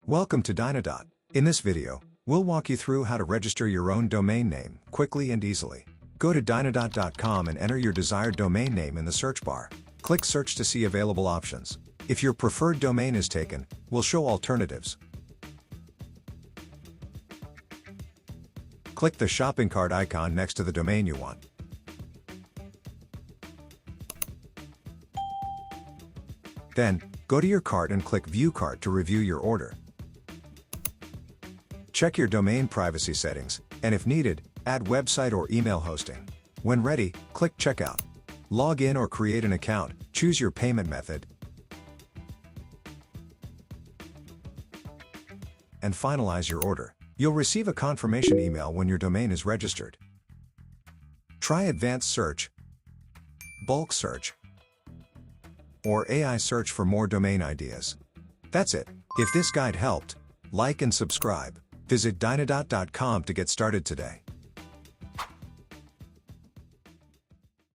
Welcome to Dynadot. In this video, we'll walk you through how to register your own domain name quickly and easily. Go to dynadot.com and enter your desired domain name in the search bar. Click Search to see available options. If your preferred domain is taken, we'll show alternatives. Click the shopping cart icon next to the domain you want. Then, go to your cart and click View Cart to review your order. Check your domain privacy settings, and if needed, add website or email hosting. When ready, click Checkout. Log in or create an account, choose your payment method, and finalize your order. You'll receive a confirmation email when your domain is registered. Try Advanced Search, Bulk Search, or AI Search for more domain ideas. That's it. If this guide helped, like and subscribe. Visit dynadot.com to get started today.